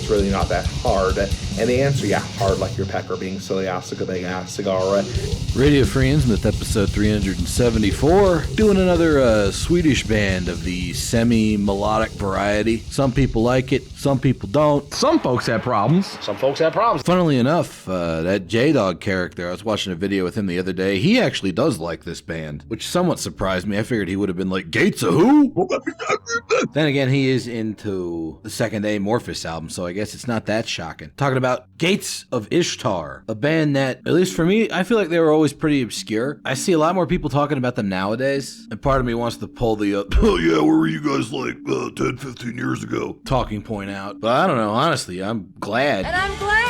it's really not that hard. And the answer, yeah, hard like your pecker being silly ass a big ass cigar. Radio Free Innsmouth, episode 374. Doing another Swedish band of the semi-melodic variety. Some people like it, some people don't. Some folks have problems. Some folks have problems. Funnily enough, that J-Dog character, I was watching a video with him the other day, he actually does like this band, which somewhat surprised me. I figured he would have been like, Gates of who? Then again, he is into the Second Amorphous album, so I guess it's not that shocking. Talking about Gates of Ishtar, a band that, at least for me, I feel like they were always pretty obscure. I see a lot more people talking about them nowadays, and part of me wants to pull the, oh yeah, where were you guys like 10, 15 years ago talking point out. But I don't know, honestly, I'm glad. And I'm glad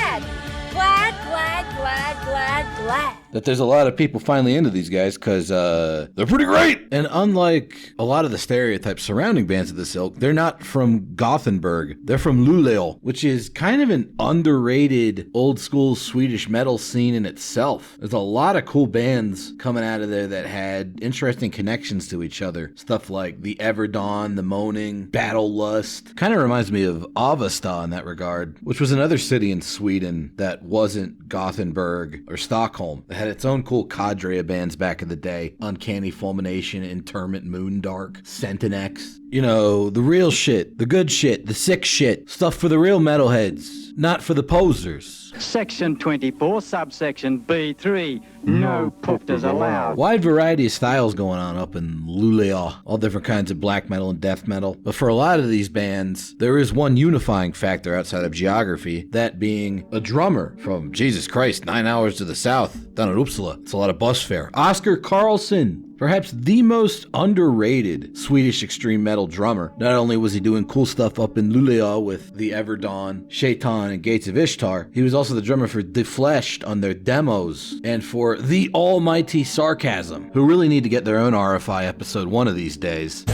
That there's a lot of people finally into these guys, because they're pretty great. And unlike a lot of the stereotypes surrounding bands of this ilk, they're not from Gothenburg. They're from Luleå, which is kind of an underrated old school Swedish metal scene in itself. There's a lot of cool bands coming out of there that had interesting connections to each other. Stuff like the Everdawn, the Moaning, Battle Lust. Kind of reminds me of Avesta in that regard, which was another city in Sweden that wasn't Gothenburg or Stockholm. It had its own cool cadre of bands back in the day. Uncanny Fulmination, Interment, Moondark, Sentinex. You know, the real shit, the good shit, the sick shit. Stuff for the real metalheads, not for the posers. Section 24, subsection B3, no pufters allowed. Wide variety of styles going on up in Luleå. All different kinds of black metal and death metal. But for a lot of these bands, there is one unifying factor outside of geography, that being a drummer from, Jesus Christ, 9 hours to the south, down in Uppsala. It's a lot of bus fare. Oscar Karlsson. Perhaps the most underrated Swedish extreme metal drummer. Not only was he doing cool stuff up in Luleå with the Everdawn, Shaitan, and Gates of Ishtar, he was also the drummer for Defleshed on their demos, and for The Almighty Sarcasm, who really need to get their own RFI episode one of these days.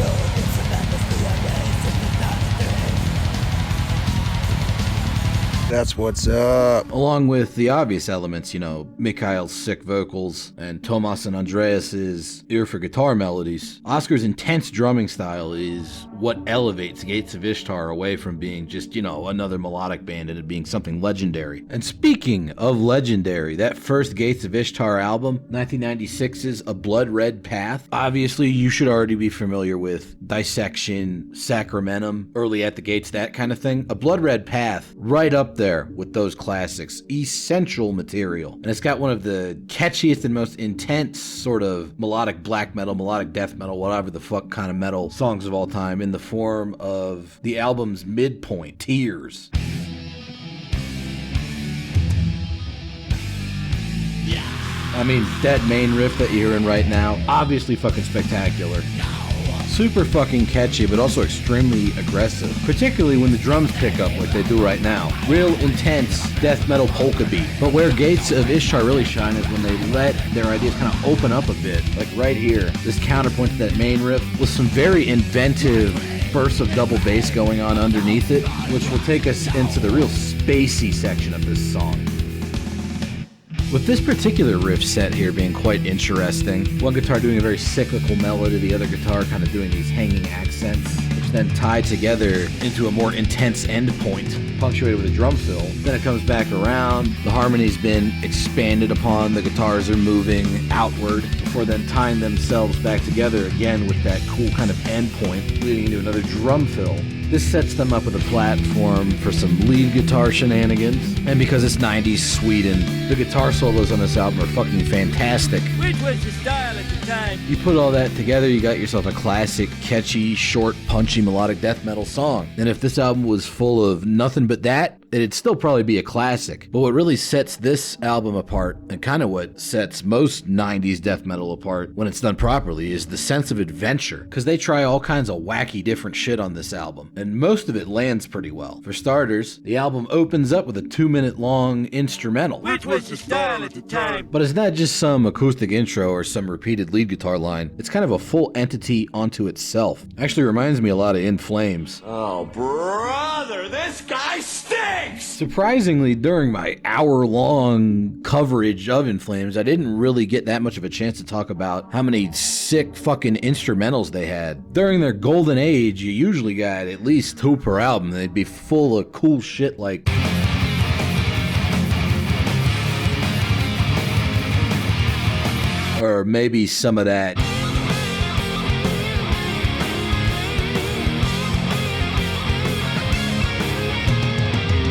That's what's up. Along with the obvious elements, you know, Mikhail's sick vocals and Thomas and Andreas's ear for guitar melodies, Oscar's intense drumming style is what elevates Gates of Ishtar away from being just, you know, another melodic band and it being something legendary. And speaking of legendary, that first Gates of Ishtar album, 1996's A Blood Red Path, obviously you should already be familiar with Dissection, Sacramentum, Early at the Gates, that kind of thing. A Blood Red Path, right up there with those classics, essential material. And it's got one of the catchiest and most intense sort of melodic black metal, melodic death metal, whatever the fuck kind of metal songs of all time in the form of the album's midpoint, Tears. I mean, that main riff that you're hearing right now, obviously fucking spectacular. Super fucking catchy, but also extremely aggressive, particularly when the drums pick up like they do right now. Real intense death metal polka beat. But where Gates of Ishtar really shine is when they let their ideas kind of open up a bit. Like right here, this counterpoint to that main riff with some very inventive bursts of double bass going on underneath it, which will take us into the real spacey section of this song. With this particular riff set here being quite interesting, one guitar doing a very cyclical melody, the other guitar kind of doing these hanging accents, which then tie together into a more intense end point, punctuated with a drum fill. Then it comes back around, the harmony's been expanded upon, the guitars are moving outward, before then tying themselves back together again with that cool kind of end point, leading into another drum fill. This sets them up with a platform for some lead guitar shenanigans. And because it's 90s Sweden, the guitar solos on this album are fucking fantastic. Which was the style at the time? You put all that together, you got yourself a classic, catchy, short, punchy, melodic death metal song. And if this album was full of nothing but that, it'd still probably be a classic. But what really sets this album apart, and kind of what sets most 90s death metal apart when it's done properly, is the sense of adventure. Because they try all kinds of wacky different shit on this album, and most of it lands pretty well. For starters, the album opens up with a 2-minute long instrumental. Which was the style at the time? But it's not just some acoustic intro or some repeated lead guitar line. It's kind of a full entity onto itself. Actually reminds me a lot of In Flames. Oh, brother, this guy stinks! Surprisingly, during my hour-long coverage of In Flames, I didn't really get that much of a chance to talk about how many sick fucking instrumentals they had. During their golden age, you usually got at least 2 per album. They'd be full of cool shit like... or maybe some of that...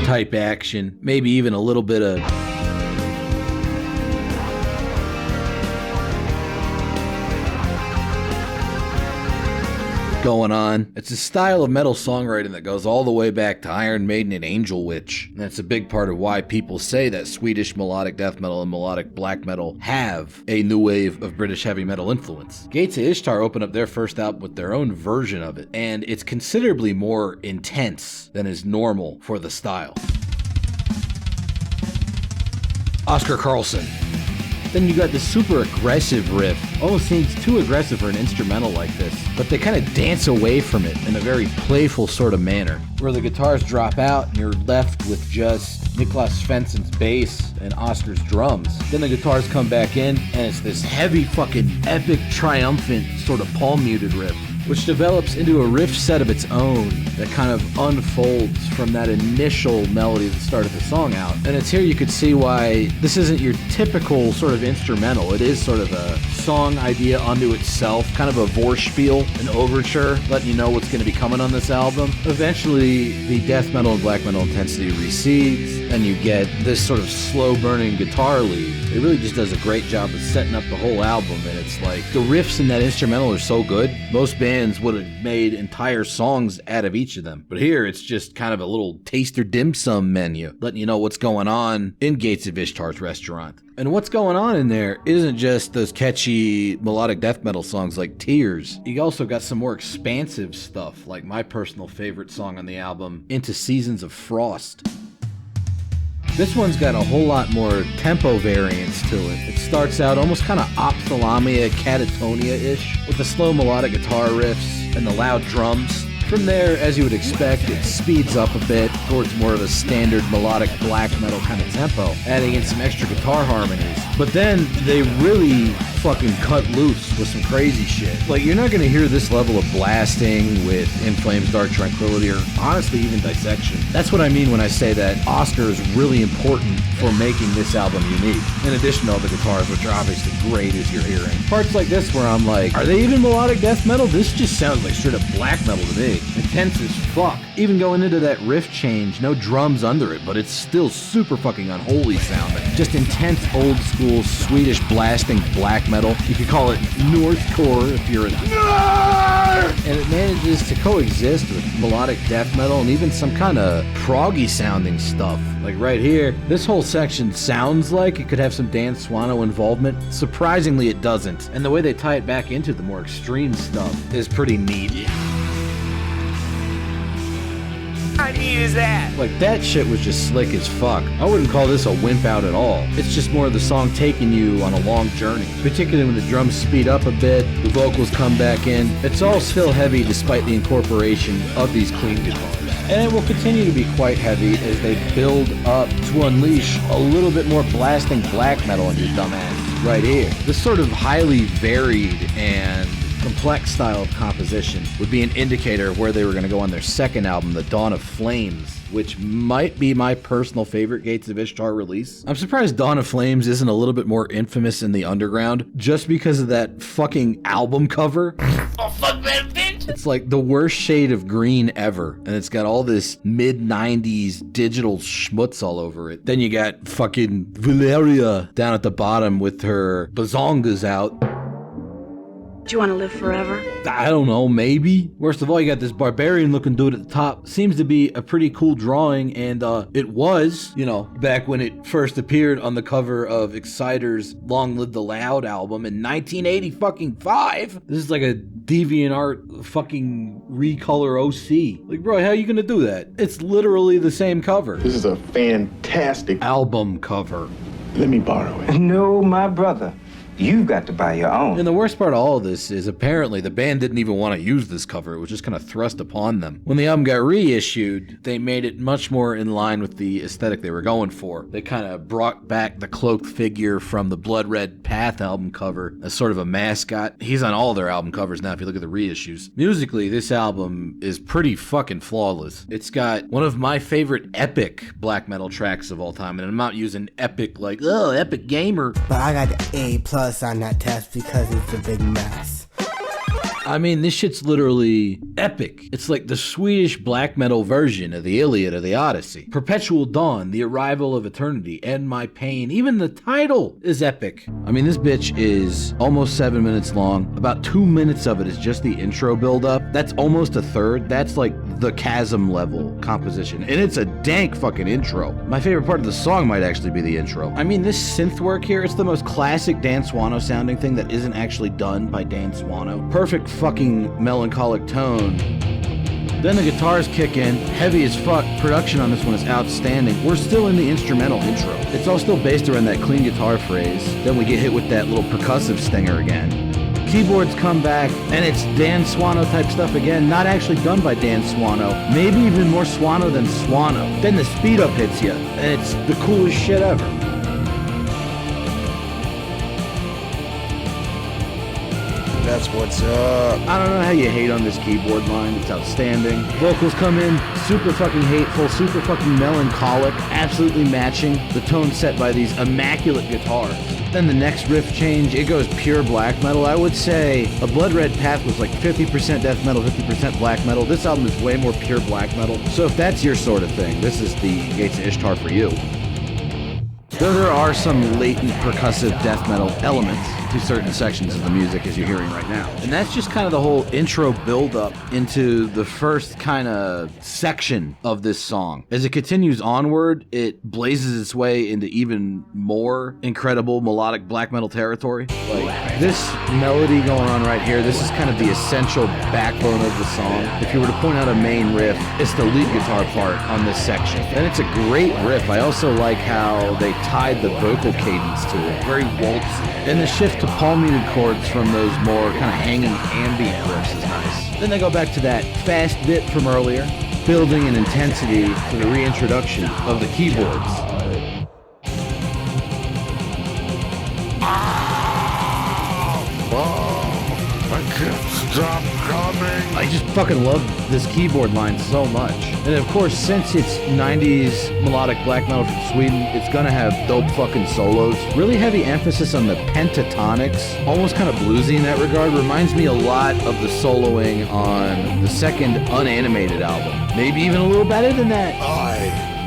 type action, maybe even a little bit of going on. It's a style of metal songwriting that goes all the way back to Iron Maiden and Angel Witch. And that's a big part of why people say that Swedish melodic death metal and melodic black metal have a new wave of British heavy metal influence. Gates of Ishtar opened up their first album with their own version of it, and it's considerably more intense than is normal for the style. Oscar Carlson. Then you got this super aggressive riff. Almost seems too aggressive for an instrumental like this, but they kind of dance away from it in a very playful sort of manner, where the guitars drop out and you're left with just Niklas Svensson's bass and Oscar's drums. Then the guitars come back in and it's this heavy fucking epic triumphant sort of palm muted riff, which develops into a riff set of its own that kind of unfolds from that initial melody that started the song out. And it's here you could see why this isn't your typical sort of instrumental. It is sort of a song idea unto itself, kind of a Vorspiel, an overture, letting you know what's going to be coming on this album. Eventually, the death metal and black metal intensity recedes, and you get this sort of slow-burning guitar lead. It really just does a great job of setting up the whole album, and it's like, the riffs in that instrumental are so good, most bands would have made entire songs out of each of them. But here, it's just kind of a little taster dim sum menu, letting you know what's going on in Gates of Ishtar's restaurant. And what's going on in there isn't just those catchy melodic death metal songs like Tears. You also got some more expansive stuff, like my personal favorite song on the album, Into Seasons of Frost. This one's got a whole lot more tempo variance to it. It starts out almost kind of ophthalmia, catatonia-ish, with the slow melodic guitar riffs and the loud drums. From there, as you would expect, it speeds up a bit towards more of a standard melodic black metal kind of tempo, adding in some extra guitar harmonies. But then they really fucking cut loose with some crazy shit. Like, you're not gonna hear this level of blasting with In Flames, Dark Tranquility, or honestly even Dissection. That's what I mean when I say that Oscar is really important for making this album unique. In addition to all the guitars, which are obviously great as you're hearing. Parts like this where I'm like, are they even melodic death metal? This just sounds like straight up black metal to me. Intense as fuck. Even going into that riff change, no drums under it, but it's still super fucking unholy sounding. Just intense old school Swedish blasting black metal. You could call it Northcore if you're a nerd! And it manages to coexist with melodic death metal and even some kind of proggy sounding stuff. Like right here, this whole section sounds like it could have some Dan Swano involvement. Surprisingly, it doesn't. And the way they tie it back into the more extreme stuff is pretty neat. How neat is that? Like, that shit was just slick as fuck. I wouldn't call this a wimp out at all. It's just more of the song taking you on a long journey. Particularly when the drums speed up a bit, the vocals come back in. It's all still heavy despite the incorporation of these clean guitars. And it will continue to be quite heavy as they build up to unleash a little bit more blasting black metal on your dumbass right here. This sort of highly varied and complex style of composition would be an indicator of where they were going to go on their second album, The Dawn of Flames, which might be my personal favorite Gates of Ishtar release. I'm surprised Dawn of Flames isn't a little bit more infamous in the underground, just because of that fucking album cover. Oh, fuck that bitch! It's like the worst shade of green ever, and it's got all this mid-90s digital schmutz all over it. Then you got fucking Valeria down at the bottom with her bazongas out. Do you want to live forever? I don't know, maybe. Worst of all, you got this barbarian looking dude at the top. Seems to be a pretty cool drawing, and it was, you know, back when it first appeared on the cover of Exciter's Long Live the Loud album in 1985. This is like a DeviantArt fucking recolor OC. Like, bro, how are you gonna do that? It's literally the same cover. This is a fantastic Album cover. Let me borrow it. No, my brother. You've got to buy your own. And the worst part of all of this is apparently the band didn't even want to use this cover. It was just kind of thrust upon them. When the album got reissued, they made it much more in line with the aesthetic they were going for. They kind of brought back the cloaked figure from the Blood Red Path album cover as sort of a mascot. He's on all their album covers now if you look at the reissues. Musically, this album is pretty fucking flawless. It's got one of my favorite epic black metal tracks of all time, and I'm not using epic like, oh, epic gamer. But I got the A+ on that test because it's a big mess. I mean, this shit's literally epic. It's like the Swedish black metal version of the Iliad or the Odyssey. Perpetual Dawn, The Arrival of Eternity, End My Pain. Even the title is epic. I mean, this bitch is almost 7 minutes long. About 2 minutes of it is just the intro build-up. That's almost a third. That's like the chasm level composition. And it's a dank fucking intro. My favorite part of the song might actually be the intro. I mean, this synth work here, it's the most classic Dan Swano sounding thing that isn't actually done by Dan Swano. Perfect fucking melancholic tone. Then the guitars kick in, heavy as fuck. Production on this one is outstanding. We're still in the instrumental intro. It's all still based around that clean guitar phrase. Then we get hit with that little percussive stinger again. Keyboards come back, and it's Dan Swano type stuff again, not actually done by Dan Swano. Maybe even more Swano than Swano. Then the speed up hits you, and it's the coolest shit ever. That's what's up. I don't know how you hate on this keyboard line. It's outstanding. Vocals come in super fucking hateful, super fucking melancholic, absolutely matching the tone set by these immaculate guitars. Then the next riff change, it goes pure black metal. I would say a Blood Red Path was like 50% death metal, 50% black metal. This album is way more pure black metal. So if that's your sort of thing, this is the Gates of Ishtar for you. Though there are some latent percussive death metal elements to certain sections of the music as you're hearing right now. And that's just kind of the whole intro build-up into the first kind of section of this song. As it continues onward, it blazes its way into even more incredible melodic black metal territory. Like this melody going on right here, this is kind of the essential backbone of the song. If you were to point out a main riff, it's the lead guitar part on this section. And it's a great riff. I also like how they tied the vocal cadence to it. Very waltzy. And the shift to palm-muted chords from those more kind of hanging ambient riffs is nice. Then they go back to that fast bit from earlier, building an intensity for the reintroduction of the keyboards. I can't stop coming. I just fucking love this keyboard line so much. And of course, since it's 90s melodic black metal from Sweden, it's gonna have dope fucking solos. Really heavy emphasis on the pentatonics, almost kind of bluesy in that regard. Reminds me a lot of the soloing on the second Unanimated album. Maybe even a little better than that. I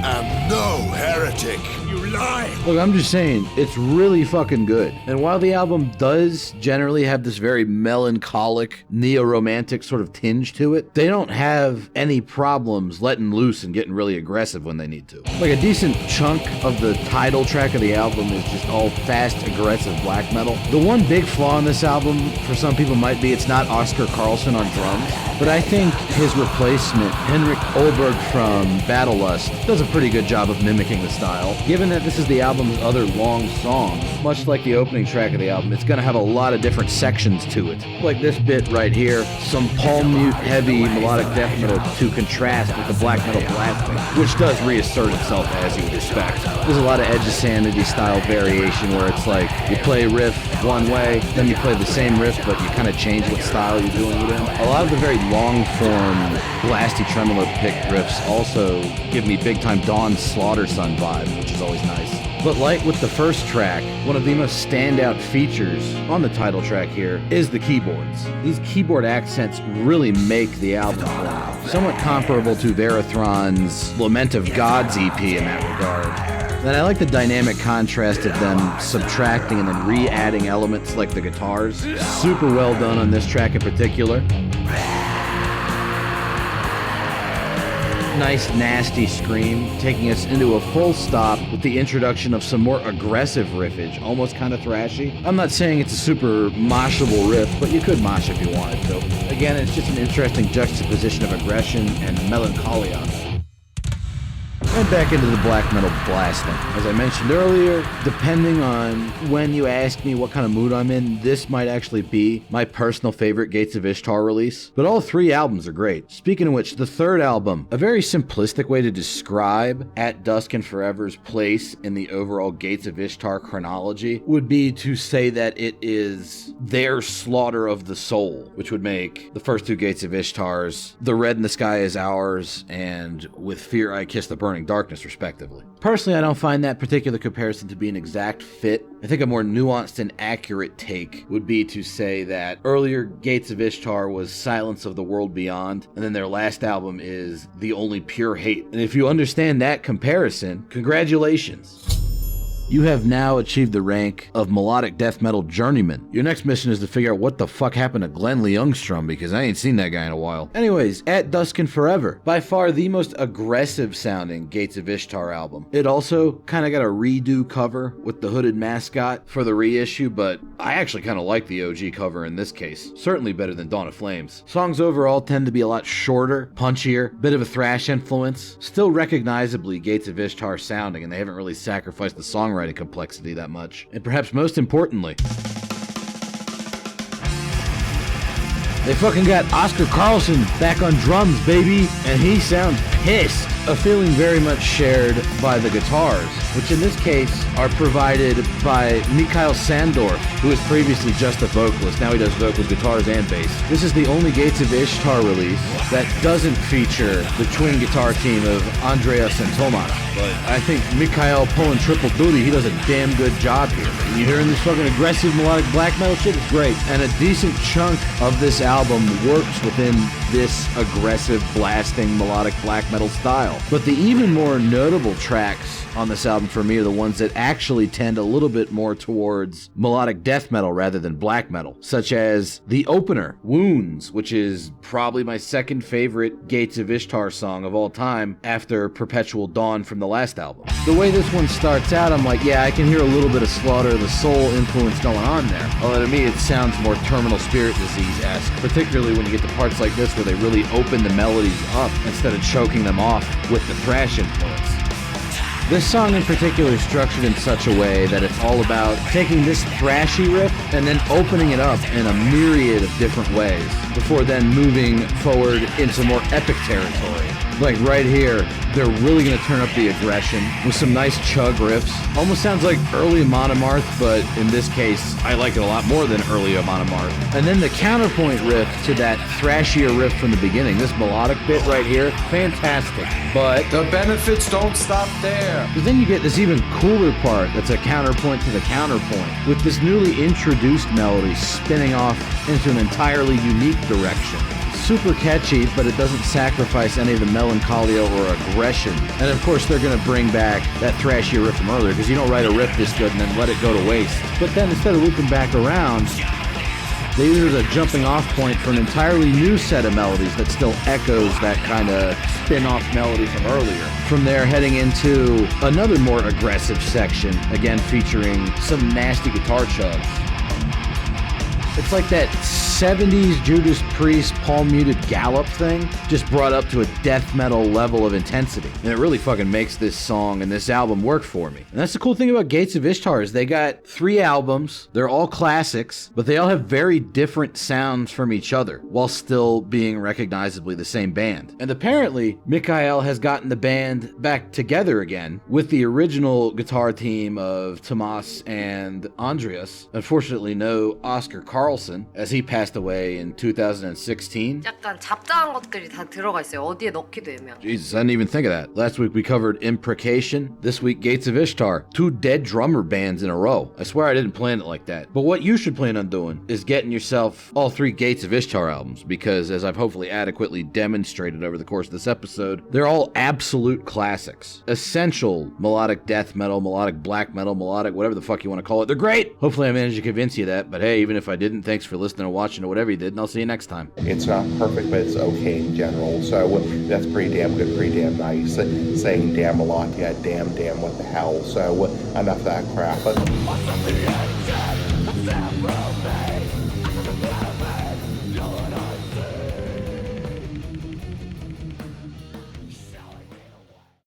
am no heretic. You lie. Look, I'm just saying, it's really fucking good. And while the album does generally have this very melancholic, neo-romantic sort of tinge to it, they don't have any problems letting loose and getting really aggressive when they need to. Like a decent chunk of the title track of the album is just all fast, aggressive black metal. The one big flaw in this album, for some people, might be it's not Oscar Carlson on drums, but I think his replacement, Henrik Olberg from Battle Lust, does a pretty good job of mimicking the style. Given that this is the album's other long song, much like the opening track of the album, it's gonna have a lot of different sections to it. Like this bit right here, some palm mute heavy melodic death metal to contrast with the black metal blasting, which does reassert itself as you would expect. There's a lot of Edge of Sanity style variation where it's like you play a riff one way, then you play the same riff, but you kind of change what style you're doing it in. A lot of the very long form, blasty tremolo pick riffs also give me big time Dawn Slaughter Sun vibe, which is always nice. But like with the first track, one of the most standout features on the title track here is the keyboards. These keyboard accents really make the album for me. Somewhat comparable to Verathron's Lament of Gods EP in that regard. And I like the dynamic contrast of them subtracting and then re-adding elements like the guitars. Super well done on this track in particular. Nice nasty scream, taking us into a full stop with the introduction of some more aggressive riffage, almost kind of thrashy. I'm not saying it's a super moshable riff, but you could mosh if you wanted to. Again, it's just an interesting juxtaposition of aggression and melancholia. and back into the black metal blasting. As I mentioned earlier, depending on when you ask me what kind of mood I'm in, this might actually be my personal favorite Gates of Ishtar release, but all three albums are great. Speaking of which, the third album, a very simplistic way to describe At Dusk and Forever's place in the overall Gates of Ishtar chronology would be to say that it is their slaughter of the soul, which would make the first two Gates of Ishtars, The Red in the Sky Is Ours, and With Fear I Kiss the Burning Darkness, respectively. Personally, I don't find that particular comparison to be an exact fit. I think a more nuanced and accurate take would be to say that earlier Gates of Ishtar was Silence of the World Beyond, and then their last album is The Only Pure Hate. And if you understand that comparison, congratulations. You have now achieved the rank of melodic death metal journeyman. Your next mission is to figure out what the fuck happened to Glenn Ljungstrom, because I ain't seen that guy in a while. Anyways, At Dusk and Forever, by far the most aggressive sounding Gates of Ishtar album. It also kind of got a redo cover with the hooded mascot for the reissue, but I actually kind of like the OG cover in this case. Certainly better than Dawn of Flames. Songs overall tend to be a lot shorter, punchier, bit of a thrash influence, still recognizably Gates of Ishtar sounding, and they haven't really sacrificed the songwriting complexity that much. And perhaps most importantly, they fucking got Oscar Carlson back on drums, baby, and he sounds pissed. A feeling very much shared by the guitars, which in this case are provided by Mikhail Sandorf, who was previously just a vocalist. Now he does vocals, guitars, and bass. This is the only Gates of Ishtar release that doesn't feature the twin guitar team of Andreas and Tomas. But I think Mikhail pulling triple duty, he does a damn good job here. You hearing this fucking aggressive melodic black metal shit? It's great. And a decent chunk of this album works within this aggressive, blasting, melodic black metal style. But the even more notable tracks on this album for me are the ones that actually tend a little bit more towards melodic death metal rather than black metal, such as the opener, Wounds, which is probably my second favorite Gates of Ishtar song of all time after Perpetual Dawn from the last album. The way this one starts out, I'm like, yeah, I can hear a little bit of Slaughter of the Soul influence going on there. Although to me it sounds more Terminal Spirit Disease-esque, particularly when you get to parts like this where they really open the melodies up instead of choking them off with the thrash influence. This song in particular is structured in such a way that it's all about taking this thrashy riff and then opening it up in a myriad of different ways before then moving forward into more epic territory. Like right here, they're really going to turn up the aggression with some nice chug riffs. Almost sounds like early Monomarth, but in this case, I like it a lot more than early Monomarth. And then the counterpoint riff to that thrashier riff from the beginning, this melodic bit right here, fantastic. But the benefits don't stop there. But then you get this even cooler part that's a counterpoint to the counterpoint, with this newly introduced melody spinning off into an entirely unique direction. Super catchy, but it doesn't sacrifice any of the melancholia or aggression. And of course, they're going to bring back that thrashy riff from earlier, because you don't write a riff this good and then let it go to waste. But then instead of looping back around, they use it as a jumping off point for an entirely new set of melodies that still echoes that kind of spin-off melody from earlier. From there, heading into another more aggressive section, again featuring some nasty guitar chugs. It's like that 70s Judas Priest palm-muted gallop thing, just brought up to a death metal level of intensity. And it really fucking makes this song and this album work for me. And that's the cool thing about Gates of Ishtar is they got 3 albums, they're all classics, but they all have very different sounds from each other, while still being recognizably the same band. And apparently, Mikhail has gotten the band back together again with the original guitar team of Tomas and Andreas. Unfortunately, no Oscar Carlson, as he passed away in 2016. 약간 잡다한 것들이 다 들어가 있어요. 어디에 넣기도 애매하고. Jesus, I didn't even think of that. Last week we covered Imprecation. This week, Gates of Ishtar. 2 dead drummer bands in a row. I swear I didn't plan it like that. But what you should plan on doing is getting yourself all 3 Gates of Ishtar albums, because as I've hopefully adequately demonstrated over the course of this episode, they're all absolute classics. Essential melodic death metal, melodic black metal, melodic whatever the fuck you want to call it. They're great! Hopefully I managed to convince you of that, but hey, even if I didn't, thanks for listening or watching or whatever you did, and I'll see you next time. It's not perfect, but it's okay in general. So that's pretty damn good, pretty damn nice. Saying damn a lot, yeah, damn, what the hell. So enough of that crap.